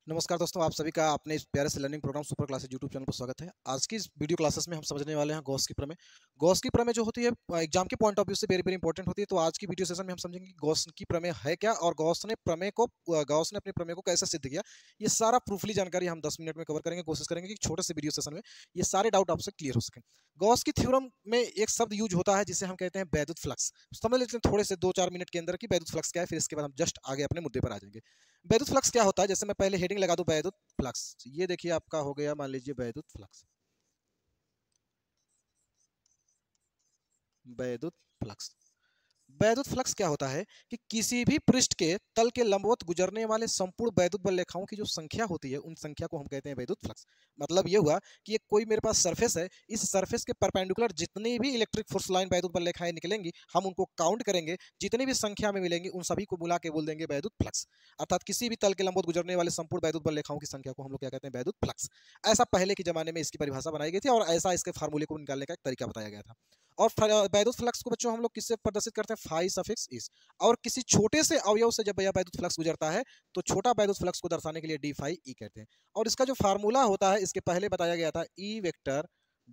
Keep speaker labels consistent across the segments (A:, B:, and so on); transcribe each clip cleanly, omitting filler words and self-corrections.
A: नमस्कार दोस्तों, आप सभी का अपने इस प्यारे से learning program super classes YouTube channel पर स्वागत है। आज की इस वीडियो क्लासेस में हम समझने वाले हैं गॉस की प्रमेय। गॉस की प्रमेय जो होती है एग्जाम के पॉइंट ऑफ व्यू से वेरी वेरी इंपॉर्टेंट होती है। तो आज की वीडियो सेशन में हम समझेंगे कि गॉस की प्रमेय है क्या और गॉस ने अपने प्रमेय को कैसे सिद्ध किया। ये सारा प्रूफली जानकारी हम 10 मिनट में कवर करेंगे। कोशिश करेंगे कि छोटे से वीडियो सेशन में ये सारे डाउट आपसे क्लियर हो सके। गॉस की थ्योरम में एक शब्द यूज होता है जिसे हम कहते हैं वैद्युत फ्लक्स। समझ लेते हैं थोड़े से 2-4 मिनट के अंदर कि वैद्युत फ्लक्स क्या है, फिर इसके बाद हम जस्ट आगे अपने मुद्दे पर आ जाएंगे। वैद्युत फ्लक्स क्या होता है, जैसे मैं पहले हेडिंग लगा दूं वैद्युत फ्लक्स। ये देखिए आपका हो गया, मान लीजिए वैद्युत फ्लक्स। वैद्युत फ्लक्स वैद्युत फ्लक्स क्या होता है कि किसी भी पृष्ठ के तल के लंबवत गुजरने वाले संपूर्ण वैद्युत बल रेखाओं की जो संख्या होती है, उन संख्या को हम कहते हैं वैद्युत फ्लक्स। मतलब ये हुआ कि ये कोई मेरे पास सरफेस है, इस सरफेस के परपेंडिकुलर जितनी भी इलेक्ट्रिक फोर्स लाइन वैद्युत बल रेखाएं निकलेंगी, हम उनको काउंट करेंगे, जितनी भी संख्या में मिलेंगी उन सभी को बुला के बोल देंगे वैद्युत फ्लक्स। अर्थात किसी भी तल के लंबवत गुजरने वाले संपूर्ण वैद्युत बल रेखाओं की संख्या को हम लोग क्या कहते हैं, वैद्युत फ्लक्स। ऐसा पहले के जमाने में इसकी परिभाषा बनाई गई थी और ऐसा इसके फार्मूले को निकालने का एक तरीका बताया गया था। और वैद्युत फ्लक्स को बच्चों हम लोग किससे प्रदर्शित करते हैं, फाई सफिक्स इस। और किसी छोटे से अवयव से जब यह वैद्युत फ्लक्स गुजरता है तो छोटा वैद्युत फ्लक्स को दर्शाने के लिए डी फाई ई कहते हैं। और इसका जो फार्मूला होता है, इसके पहले बताया गया था E vector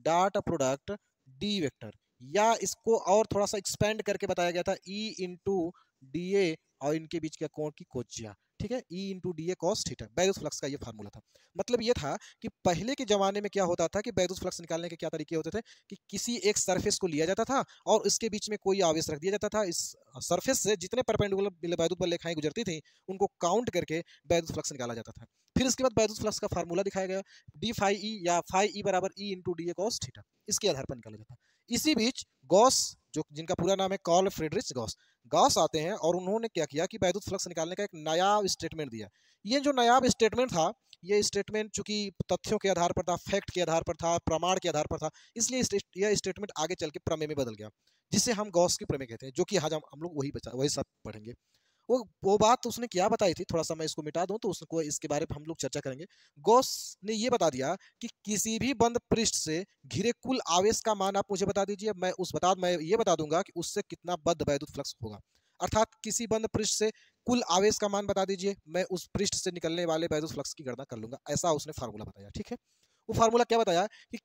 A: dot product D vector, या इसको और थोड़ा सा एक्सपेंड करके बताया गया था ई इंटू डी ए और इनके बीच के कोण की कोज्या। ठीक है, E into D A cos theta, वैद्युत फ्लक्स का ये फार्मूला था। मतलब ये था कि पहले के जमाने में क्या होता था कि वैद्युत फ्लक्स निकालने के क्या तरीके होते थे कि किसी एक सरफेस को लिया जाता था और उसके बीच में कोई आवेश रख दिया जाता था। इस सरफेस से जितने परपेंडिकुलर वैद्युत बल रेखाएं गुजरती थी उनको काउंट करके वैद्युत फ्लक्स निकाला जाता था। फिर इसके बाद वैद्युत फ्लक्स का फार्मूला दिखाया गया, डी फाई ई या फाई ई बराबर E into D A cos theta, इसके आधार पर निकाला जाता है। इसी बीच गॉस, जो जिनका पूरा नाम है कार्ल फ्रीडरिच गॉस, गॉस आते हैं और उन्होंने क्या किया कि वैद्युत फ्लक्स निकालने का एक नायाब स्टेटमेंट दिया। ये जो नायाब स्टेटमेंट था, ये स्टेटमेंट चूंकि तथ्यों के आधार पर था, फैक्ट के आधार पर था, प्रमाण के आधार पर था, इसलिए यह स्टेटमेंट आगे चल के प्रमेय में बदल गया, जिसे हम गॉस की प्रमेय कहते हैं, जो कि आज हम लोग वही सब पढ़ेंगे। वो बात उसने क्या बताई थी, थोड़ा सा मैं इसको मिटा दूं तो उसको इसके बारे में हम लोग चर्चा करेंगे। गॉस ने ये बता दिया कि किसी भी बंद पृष्ठ से घिरे कुल आवेश का मान आप मुझे बता दीजिए, मैं ये बता दूंगा कि उससे कितना बद्ध वैद्युत फ्लक्स होगा। अर्थात किसी बंद पृष्ठ से कुल आवेश का मान बता दीजिए, मैं उस पृष्ठ से निकलने वाले वैद्युत फ्लक्स की गणना कर लूंगा। ऐसा उसने फार्मूला बताया। ठीक है, वो फार्मूला क्या बताया कि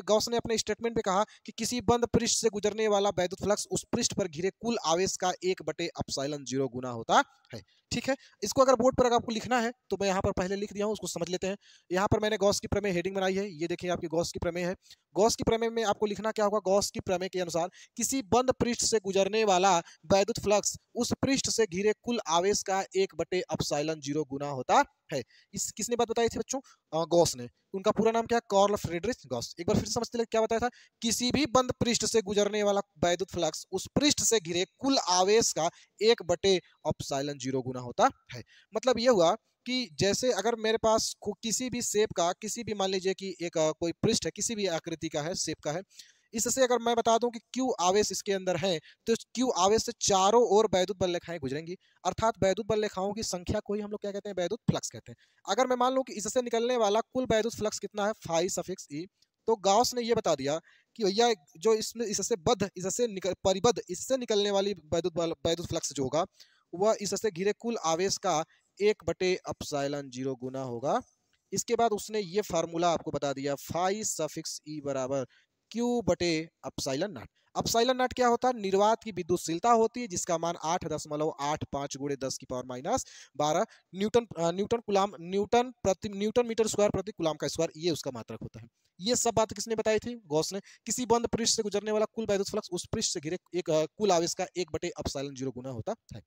A: गॉस ने अपने स्टेटमेंट में कहा कि किसी बंद पृष्ठ से गुजरने वाला वैद्युत फ्लक्स उस पृष्ठ पर घिरे कुल आवेश का 1/ε0 गुना होता है। ठीक है, इसको अगर बोर्ड पर अगर आपको लिखना है तो मैं यहाँ पर पहले लिख दिया हूँ, उसको समझ लेते हैं। यहाँ पर मैंने गॉस की प्रमेय हेडिंग बनाई है, ये देखिए आपकी गॉस की प्रमेय है। गॉस की प्रमेय में आपको लिखना क्या होगा, गॉस की प्रमेय के अनुसार किसी बंद पृष्ठ से गुजरने वाला वैद्युत फ्लक्स उस पृष्ठ से घिरे कुल आवेश का 1/ε0 गुना होता है। इस किसने बात बताई थी बच्चों, गॉस ने। उनका पूरा नाम क्या है, कार्ल फ्रीडरिच गॉस। एक बार फिर समझते हैं क्या बताया था, किसी भी बंद पृष्ठ से गुजरने वाला वैद्युत फ्लक्स उस पृष्ठ से घिरे कुल आवेश का 1/ε0 गुना होता है। मतलब ये हुआ कि जैसे अगर मेरे पास किसी भी शेप का, किसी भी मान लीजिए कि एक कोई पृष्ठ है, किसी भी आकृति का है, शेप का है, इससे अगर मैं बता दूं कि क्यू आवेश इसके अंदर है, तो क्यू आवेश से चारों ओर वैद्युत बल रेखाएं गुजरेंगी। अर्थात वैद्युत बल रेखाओं की संख्या को ही हम लोग क्या कहते हैं, वैद्युत फ्लक्स कहते हैं। अगर मैं मान लूं कि इससे निकलने वाला कुल वैद्युत फ्लक्स कितना है, फाई सफिक्स ई, तो गॉस ने यह बता दिया कि भैया जो इसमें इससे निकलने वाली वैद्युत फ्लक्स जो होगा वह इससे घिरे कुल आवेश का 1/ε0 गुना होगा। इसके बाद उसने ये फार्मूला आपको बता दिया, फाई सफिक्स ई बराबर Q/ε0। अपसाइलन नॉट क्या होता है, निर्वात की विद्युतशीलता होती है जिसका मान 8.85 गुणे 10⁻12 न्यूटन मीटर स्क्वायर प्रति कूलम का स्क्वायर, ये उसका मात्रक होता है। ये सब बात किसने बताई थी, गॉस ने। किसी बंद पृष्ठ से गुजरने वाला कुल वैद्युत फ्लक्स उस पृष्ठ से घिरे एक कुल आवेश का 1/ε0 गुना होता है।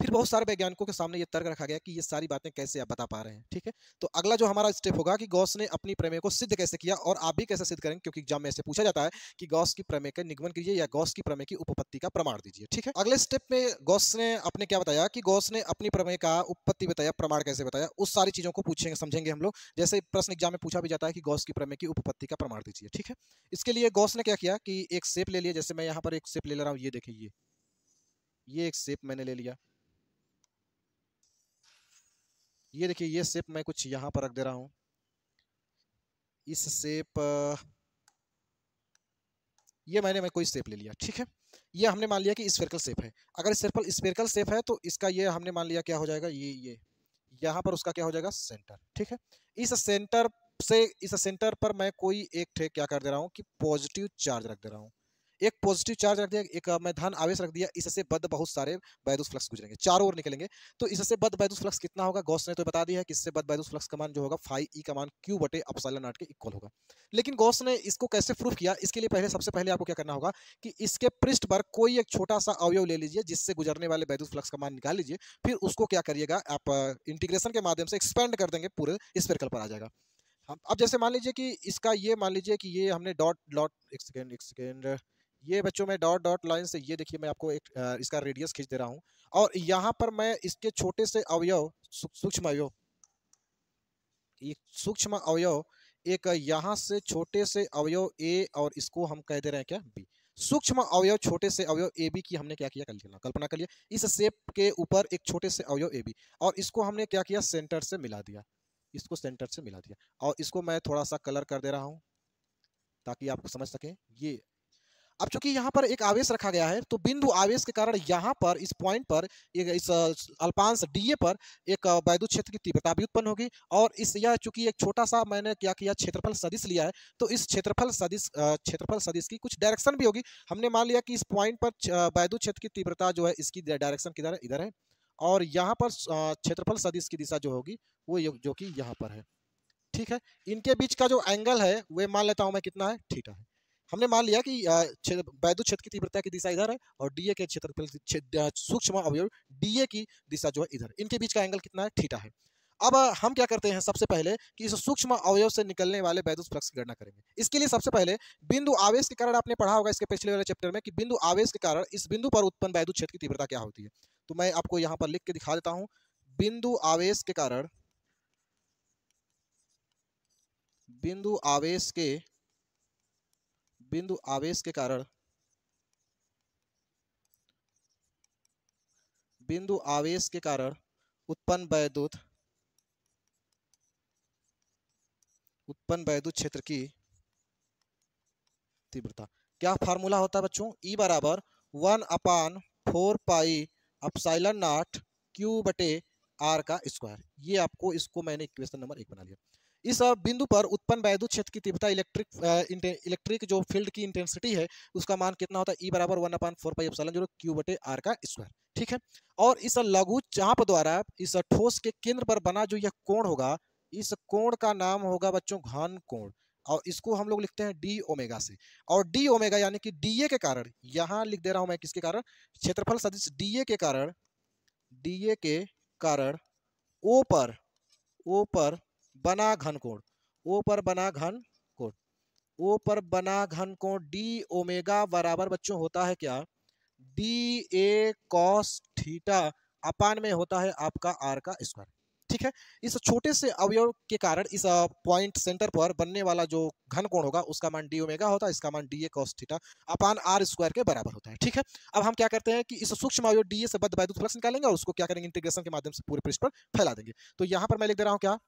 A: फिर बहुत सारे वैज्ञानिकों के सामने ये तर्क रखा गया कि ये सारी बातें कैसे आप बता पा रहे हैं। ठीक है, तो अगला जो हमारा स्टेप होगा कि गॉस ने अपनी प्रमेय को सिद्ध कैसे किया, और आप भी कैसे सिद्ध करेंगे, क्योंकि एग्जाम में ऐसे पूछा जाता है कि गॉस की प्रमेय का निगमन कीजिए या गॉस की प्रमेय की उपपत्ति का प्रमाण दीजिए। ठीक है, अगले स्टेप में गॉस ने अपने क्या बताया कि गॉस ने अपनी प्रमेय का उपपत्ति बताया, प्रमाण कैसे बताया, उस सारी चीजों को पूछेंगे, समझेंगे हम लोग। जैसे प्रश्न एग्जाम में पूछा भी जाता है कि गॉस की प्रमेय की उपपत्ति का प्रमाण दीजिए। ठीक है, इसके लिए गॉस ने क्या किया कि एक शेप ले लिया, जैसे मैं यहाँ पर एक शेप ले रहा हूँ, ये देखिए, ये एक शेप मैंने ले लिया। ये देखिए, ये शेप मैं कुछ यहाँ पर रख दे रहा हूँ। इस शेप ये मैं कोई शेप ले लिया। ठीक है, ये हमने मान लिया कि स्फेरिकल शेप है। अगर स्फेरिकल शेप है तो इसका ये हमने मान लिया क्या हो जाएगा, ये यहाँ पर उसका क्या हो जाएगा, सेंटर। ठीक है, इस सेंटर पर मैं कोई एक क्या कर दे रहा हूँ कि पॉजिटिव चार्ज रख दे रहा हूँ। एक पॉजिटिव चार्ज रख दिया, एक मैं धन आवेश रख दिया, इससे बद्ध बहुत सारे वैद्युत फ्लक्स गुजरेंगे, चारों ओर निकलेंगे। तो इससे बद्ध वैद्युत फ्लक्स कितना होगा, गॉस ने तो बता दिया है कि इससे बद्ध वैद्युत फ्लक्स का मान जो होगा फाई ई का मान क्यू बटे एप्सिलॉन नॉट के इक्वल होगा। लेकिन गॉस ने इसको कैसे प्रूफ किया, इसके लिए सबसे पहले आपको क्या करना होगा कि इसके पृष्ठ पर कोई एक छोटा सा अवयव ले लीजिए जिससे गुजरने वाले वैद्युत फ्लक्स का मान निकाल लीजिए, फिर उसको क्या करिएगा आप इंटीग्रेशन के माध्यम से एक्सपेंड कर देंगे, पूरे स्फेरिकल पर आ जाएगा। हम अब जैसे मान लीजिए कि इसका ये मान लीजिए कि ये हमने डॉट डॉट एक सेकेंड ये बच्चों में डॉट डॉट लाइन से ये देखिए मैं आपको एक इसका रेडियस खींच दे रहा हूँ, और यहाँ पर मैं इसके छोटे से अवयव सूक्ष्म अवयव, ये सूक्ष्म अवयव एक यहाँ से छोटे से अवयव ए और इसको हम कह दे रहे हैं क्या, बी। सूक्ष्म अवयव छोटे से अवयव ए बी की हमने क्या किया, कल्पना कर लिया, इस शेप के ऊपर एक छोटे से अवयव ए बी, और इसको हमने क्या किया, सेंटर से मिला दिया, इसको सेंटर से मिला दिया, और इसको मैं थोड़ा सा कलर कर दे रहा हूं ताकि आप समझ सकें। ये अब चूंकि यहाँ पर एक आवेश रखा गया है, तो बिंदु आवेश के कारण यहाँ पर इस पॉइंट पर इस अल्पांश डीए पर एक वैद्युत क्षेत्र की तीव्रता भी उत्पन्न होगी, और इस यह चूंकि एक छोटा सा मैंने क्या किया, क्षेत्रफल सदिश लिया है, तो इस क्षेत्रफल सदिश की कुछ डायरेक्शन भी होगी। हमने मान लिया कि इस पॉइंट पर वैद्युत क्षेत्र की तीव्रता जो है इसकी डायरेक्शन किधर है, इधर है, और यहाँ पर क्षेत्रफल सदिश की दिशा जो होगी वो जो कि यहाँ पर है। ठीक है, इनके बीच का जो एंगल है वो मान लेता हूं मैं कितना है, थीटा है। हमने मान लिया कि वैद्युत क्षेत्र की तीव्रता की दिशा इधर है और डीए के क्षेत्रफल सूक्ष्म अवयव डीए की दिशा जो है इधर, इनके बीच का एंगल कितना है, थीटा है। अब हम क्या करते हैं, सबसे पहले कि इस सूक्ष्म अवयव से निकलने वाले वैद्युत फ्लक्स की गणना करेंगे। इसके लिए सबसे पहले बिंदु आवेश के कारण, आपने पढ़ा होगा इसके पिछले वाले चैप्टर में कि बिंदु आवेश के कारण इस बिंदु पर उत्पन्न वैद्युत क्षेत्र की तीव्रता क्या होती है। तो मैं आपको यहाँ पर लिख के दिखा देता हूँ। बिंदु आवेश के कारण, बिंदु आवेश के कारण बिंदु आवेश के कारण उत्पन्न वैद्युत क्षेत्र की तीव्रता क्या फार्मूला होता है बच्चों, E बराबर 1/4 पाई एप्सिलॉन नॉट Q बटे R का स्क्वायर। ये आपको, इसको मैंने इक्वेशन नंबर 1 बना लिया। इस बिंदु पर उत्पन्न वैद्युत क्षेत्र की तीव्रता, इलेक्ट्रिक जो फील्ड की इंटेंसिटी है उसका मान कितना होता है, E बराबर 1/4 पाई एप्सिलॉन 0 Q बटे R का स्क्वायर। ठीक है, और इस लघु चाप द्वारा इस ठोस के केंद्र पर बना जो यह कोण होगा, इस कोण का नाम होगा बच्चों घन कोण, और इसको हम लोग लिखते हैं डी ओमेगा से। और डी ओमेगा यानी कि डीए के कारण, यहां लिख दे रहा हूं मैं किसके कारण, क्षेत्रफल सदिश डीए के कारण ओ पर बना घन कोण, डी ओमेगा बराबर बच्चों होता है क्या, डी ए कॉस थीटा अपान में होता है आपका आर का स्क्वायर। ठीक है, इस छोटे से अवयव के कारण इस पॉइंट सेंटर पर बनने वाला जो घन कोण होगा उसका मान डी ओमेगा होता है, इसका मान D A cos theta upon R square के बराबर होता है। ठीक है, अब हम क्या करते हैं कि इस सूक्ष्म अवयव डी ए से बद्ध वैद्युत फ्लक्स निकालेंगे और उसको क्या करेंगे, इंटीग्रेशन के माध्यम से पूरे पृष्ठ पर फैला देंगे। तो यहां पर मैं लिख दे रहा हूं क्या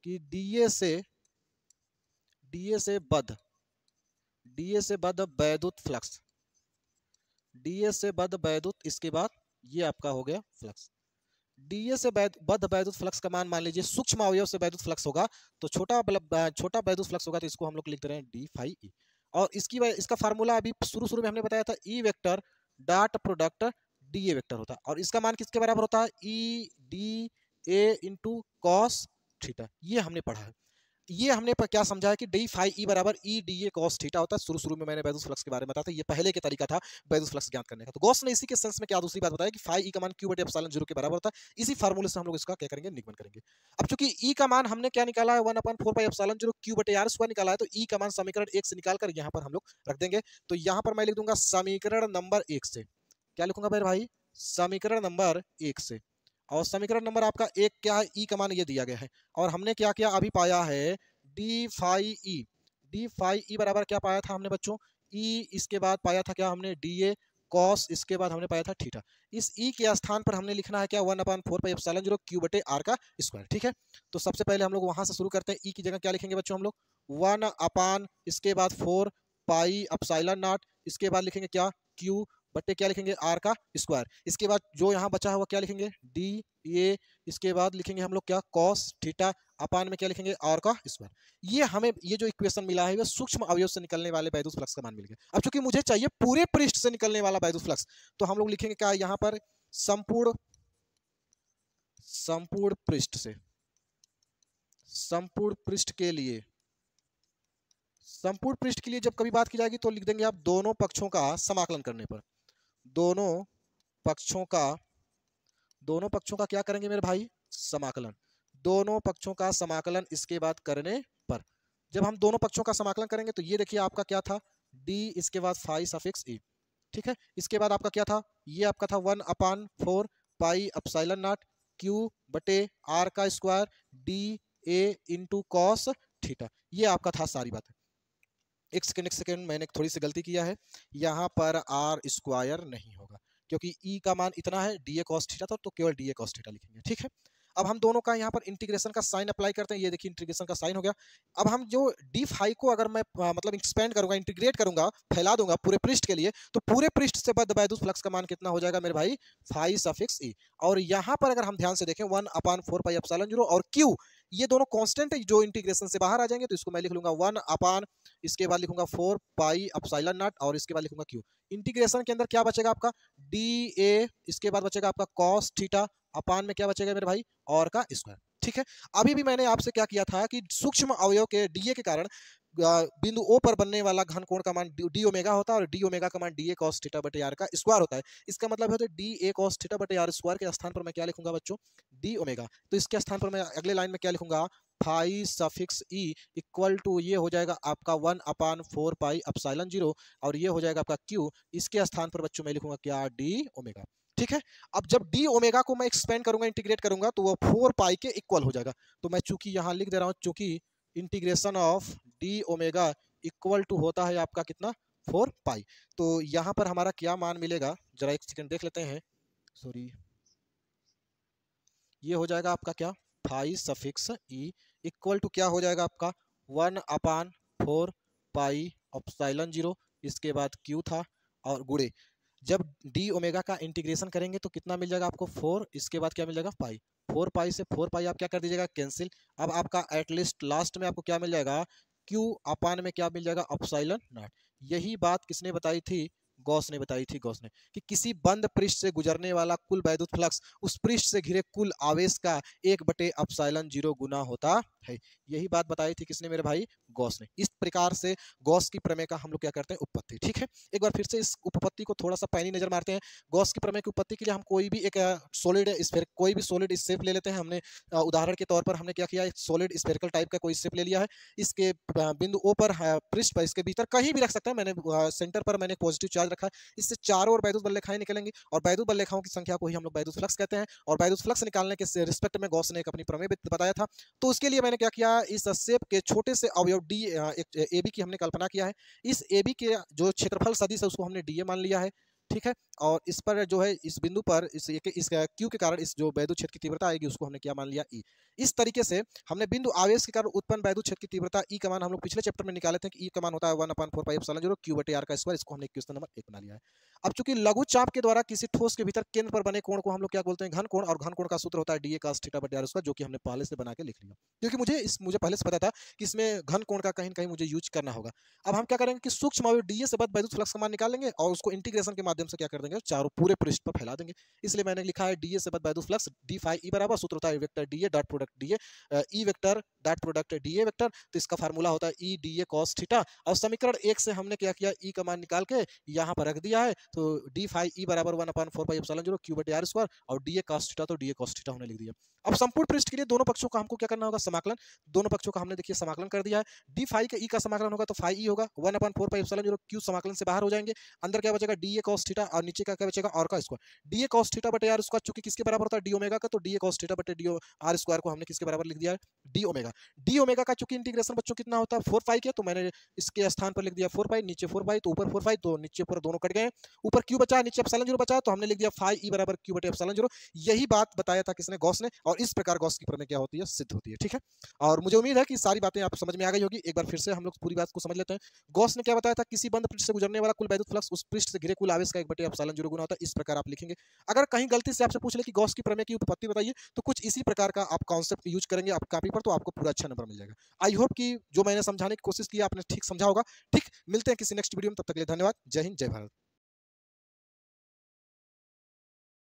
A: कि डीए से बद्ध वैद्युत फ्लक्स, डीए से बद्ध वैद्युत, इसके बाद ये आपका हो गया फ्लक्स। डीए से बद्ध वैद्युत फ्लक्स का मान लीजिए सूक्ष्म अवयव से वैद्युत फ्लक्स होगा, तो छोटा वैद्युत फ्लक्स होगा, तो इसको हम लोग लिख रहे हैं डी फाई ई। और इसका फार्मूला अभी शुरू में हमने बताया था, E vector dot product D A vector होता है, और इसका मान किसके बराबर होता है, E D A into cos theta. ये हमने पढ़ा है। ये हमने क्या समझा है कि डी फाई ई बराबर E D A cos theta होता है। शुरू में मैंने वैद्युत फ्लक्स के बारे में बताया था, ये पहले के तरीका था वैद्युत फ्लक्स ज्ञात करने का। तो गॉस ने इसी के सेंस में क्या दूसरी बात बताया कि फाई ई का मान क्यू बटे एप्सिलॉन 0 के बराबर होता है। इसी फार्मूले से हम लोग इसका क्या करेंगे, निगमन करेंगे। अब चूंकि ई का मान हमने क्या निकाला है, 1/4 पाई एप्सिलॉन 0 क्यू बटे आर स्क्वायर निकाला है, तो ई का मान समीकरण 1 से निकालकर यहाँ पर हम लोग रख देंगे। तो यहाँ पर मैं लिख दूंगा समीकरण नंबर 1 से, क्या लिखूंगा मेरे भाई, समीकरण नंबर 1 से। और समीकरण नंबर आपका 1 क्या है, ई का मान ये दिया गया है, और हमने क्या किया अभी पाया है डी फाई ई बराबर क्या पाया था हमने बच्चों, ई, इसके बाद पाया था क्या हमने डी ए कॉस, इसके बाद हमने पाया था थीटा। इस ई के स्थान पर हमने लिखना है क्या, 1/4 पाई एप्सिलॉन 0 क्यू बटे आर का स्क्वायर। ठीक है, तो सबसे पहले हम लोग वहां से शुरू करते हैं। ई की जगह क्या लिखेंगे बच्चों हम लोग, 1 इसके बाद 4 पाई एप्सिलॉन नॉट, इसके बाद लिखेंगे क्या क्यू बटे क्या लिखेंगे आर का स्क्वायर। इसके बाद जो यहाँ बचा है वो क्या लिखेंगे डी ए, इसके बाद लिखेंगे हम लोग क्या, कॉस थीटा अपान में क्या लिखेंगे, आर का स्क्वायर। ये हमें ये जो इक्वेशन मिला है वो सूक्ष्म अवयव से निकलने वाले वैद्युत फ्लक्स का मान मिल गया। अब चूंकि मुझे चाहिए पूरे पृष्ठ से निकलने वाला वैद्युत फ्लक्स, तो हम लोग लिखेंगे क्या यहाँ पर, संपूर्ण पृष्ठ से, संपूर्ण पृष्ठ के लिए, संपूर्ण पृष्ठ के लिए जब कभी बात की जाएगी तो लिख देंगे आप दोनों पक्षों का समाकलन करने पर, दोनों पक्षों का क्या करेंगे मेरे भाई, समाकलन, दोनों पक्षों का समाकलन इसके बाद करने पर, जब हम दोनों पक्षों का समाकलन करेंगे तो ये देखिए आपका क्या था, d इसके बाद फाई सफिक्स ई, ठीक है। इसके बाद आपका क्या था, ये आपका था 1/4 पाई एप्सिलॉन नॉट q बटे r का square d a into cos theta, ये आपका था सारी बात। एक सेकेंड मैंने थोड़ी सी गलती किया है, यहाँ पर आर स्क्वायर नहीं होगा क्योंकि ई का मान इतना है, डी ए कॉस थीटा था, तो केवल डी ए कॉस थीटा लिखेंगे, ठीक है। अब हम दोनों का यहाँ पर इंटीग्रेशन का साइन अप्लाई करते हैं, ये देखिए इंटीग्रेशन का साइन हो गया। अब हम जो डी फाई को अगर मैं मतलब एक्सपेंड करूंगा, इंटीग्रेट करूंगा, फैला दूंगा पूरे पृष्ठ के लिए, तो पूरे पृष्ठ से बद्ध वैद्युत फ्लक्स का मान कितना हो जाएगा मेरे भाई, फाई सफिक्स ई। और यहाँ पर अगर हम ध्यान से देखें 1/4 पाई एप्सिलॉन 0 और क्यू, ये दोनों कांस्टेंट है जो इंटीग्रेशन से बाहर आ जाएंगे, तो इसको मैं लिख लूंगा 1/, इसके बाद लिखूंगा 4 पाई एप्सिलॉन नॉट और इसके बाद लिखूंगा क्यू। इंटीग्रेशन के अंदर क्या बचेगा आपका, डी ए, इसके बाद बचेगा आपका कॉस थीटा अपान में क्या बचेगा मेरे भाई, और का स्क्वायर, ठीक है। अभी भी मैंने आपसे क्या किया था कि सूक्ष्म अवयव के डीए के कारण बिंदु ओ पर बनने वाला घन कोण का मान डी ओमेगा होता है और डी ओमेगा का मान डी ए कॉस थीटा बटे आर का स्क्वायर होता है। इसका मतलब होता है डी ए कॉस थीटा बटे आर स्क्वायर के स्थान पर मैं क्या लिखूंगा बच्चों, डी ओमेगा। तो इसके स्थान पर मैं अगले लाइन में क्या लिखूंगा, phi suffix E equal to, ये हो जाएगा आपका 1/4 पाई एप्सिलॉन 0 और ये हो जाएगा आपका क्यू, इसके स्थान पर बच्चों मैं लिखूंगा क्या, डी ओमेगा, ठीक है। अब जब डी ओमेगा को मैं एक्सपेंड करूंगा, इंटीग्रेट करूंगा, तो वो 4 पाई के इक्वल हो जाएगा। तो मैं चूंकि यहां लिख दे रहा हूं, चूंकि integration of D omega equal to होता है आपका कितना, 4 पाई, तो यहां पर हमारा क्या मान मिलेगा, जरा एक सेकंड देख लेते हैं, सॉरी, ये हो जाएगा आपका क्या, phi suffix E equal to क्या हो जाएगा आपका 1/4 पाई एप्सिलॉन 0, इसके बाद क्यू था और गुणे, जब डी ओमेगा का इंटीग्रेशन करेंगे तो कितना मिल जाएगा आपको 4, इसके बाद क्या मिल जाएगा पाई, 4 पाई से 4 पाई आप क्या कर दीजिएगा, कैंसिल। अब आपका एटलीस्ट लास्ट में आपको क्या मिल जाएगा, क्यू अपान में क्या मिल जाएगा, एप्सिलॉन नॉट। यही बात किसने बताई थी, गॉस ने बताई थी, गॉस ने, कि किसी बंद पृष्ठ से गुजरने वाला कुल वैद्युत फ्लक्स उस पृष्ठ से घिरे कुल आवेश का 1/एप्सिलॉन 0 गुना होता है। यही बात बताई थी किसने मेरे भाई, गॉस ने। इस प्रकार से गॉस की प्रमेय का हम लोग क्या करते हैं, उत्पत्ति, ठीक है। एक बार फिर से इस उपपत्ति को थोड़ा सा पैनी नजर मारते हैं। गॉस की प्रमेय की उत्पत्ति के लिए हम कोई भी एक सॉलिड स्फीयर, कोई भी सॉलिड शेप ले लेते हैं। हमने उदाहरण के तौर पर हमने क्या किया, एक सॉलिड स्फेरिकल टाइप का कोई शेप ले लिया है, इसके बिंदु ओ पर पृष्ठ पर, इसके भीतर कहीं भी रख सकते हैं, मैंने सेंटर पर मैंने पॉजिटिव चार्ज रखा है, इससे चारों ओर वैद्युत बल रेखाएं निकलेंगी और वैद्युत बल रेखाओं की संख्या को ही हम लोग वैद्युत फ्लक्स कहते हैं। और वैद्युत फ्लक्स निकालने के रिस्पेक्ट में गॉस ने एक अपनी प्रमेय बताया था। तो उसके लिए मैंने क्या किया, इस शेप के छोटे से अवयव डी ए बी की हमने कल्पना किया है। इस ए बी के जो क्षेत्रफल सदिश है उसको हमने डी ए मान लिया है, ठीक है। और इस पर जो है, इस बिंदु पर इस क्यू के कारण इस जो वैद्युत क्षेत्र की तीव्रता आएगी उसको हमने क्या मान लिया, ई। इस तरीके से हमने बिंदु आवेश के कारण उत्पन्न वैद्युत क्षेत्र की तीव्रता ई का मान हम लोग पिछले चैप्टर में निकाले थे कि ई का मान होता है 1/4 पाई एप्सिलॉन 0 क्यू बटे आर का स्क्वायर। इसको हमने क्वेश्चन नंबर 1 बना लिया है। अब चूंकि लघु चाप के द्वारा किसी ठोस के भीतर केंद्र पर बने कोण को हम लोग क्या बोलते हैं, घन कोण, और घन कोण का सूत्र होता है डी ए cos थीटा बटे आर स्क्वायर, जो कि हमने पहले से बना के लिख लिया, क्योंकि मुझे पहले से पता था कि इसमें घन कोण का कहीं न कहीं मुझे यूज करना होगा। अब हम क्या करेंगे कि सूक्ष्म अवयव डी ए से बद्ध वैद्युत फ्लक्स का मान निकाल लेंगे और उसको इंटीग्रेशन के माध्यम से क्या कर देंगे, चारों पूरे पृष्ठ पर फैला देंगे। इसलिए मैंने लिखा है डी ए से बद्ध वैद्युत फ्लक्स डी फाई ई बराबर, सूत्र होता है vector D A dot product D A E vector dot product D A vector. तो इसका फार्मूला होता है E D A cos theta, और समीकरण 1 से हमने क्या किया, ई का मान निकाल के यहाँ पर रख दिया है। तो डी फाई ई बराबर 1/4 पाई एप्सिलॉन 0 क्यू बटे आर स्क्वायर और डी ए cos थीटा, तो डी ए cos थीटा हमने लिख दिया। अब संपूर्ण पृष्ठ के लिए दोनों पक्षों का हमको क्या करना होगा, समाकलन। दोनों पक्षों का हमने देखिए समाकलन कर दिया है। डी फाई के ई का समाकलन होगा तो फाई ई होगा 1/4 पाई एप्सिलॉन 0 क्यू, समाकलन से बाहर हो जाएंगे, अंदर क्या बचेगा, डी ए cos थीटा, और नीचे का क्या बचेगा, आर का square. D A cos theta बटे आर स्क्वायर चूंकि किसके बराबर होता है, डी ओमेगा का, तो डी ए cos थीटा बटे डी आर स्क्वायर को हमने किसके बराबर लिख दिया है, डी ओमेगा। डी ओमेगा का चूंकि इंटीग्रेशन बच्चों कितना होता है, 4 पाई के, तो मैंने इसके स्थान पर लिख दिया 4 पाई, नीचे 4 पाई, तो ऊपर 4 पाई, तो नीचे ऊपर दोनों कट गए, ऊपर क्यू बचा, नीचे एप्सिलॉन 0 बचा, तो हमने लिख दिया फाई ई बराबर क्यू बटे एप्सिलॉन 0। यही बात बताया था किसने, गॉस ने, और इस प्रकार गॉस की प्रमेय क्या होती है, सिद्ध होती है। ठीक है, और मुझे उम्मीद है कि सारी बातें आप समझ में आ गई होगी। एक बार फिर से हम लोग पूरी बात को समझ लेते हैं। गॉस ने क्या बताया था, किसी बंद पृष्ठ से गुजरने वाला कुल वैद्युत फ्लक्स उस पृष्ठ से घिरे कुल आवेश का 1/ε0 गुना होता है। इस प्रकार आप लिखेंगे। अगर कहीं गलती से आपसे पूछ ले कि गॉस की प्रमेय की उत्पत्ति बताइए, तो कुछ इसी प्रकार का आप कॉन्सेप्ट यूज करेंगे आप कॉपी पर, तो आपको पूरा अच्छा नंबर मिल जाएगा। आई होप कि जो मैंने समझाने की कोशिश की आपने ठीक समझा होगा। ठीक, मिलते हैं किसी नेक्स्ट वीडियो में, तब तक के लिए धन्यवाद। जय हिंद, जय भारत।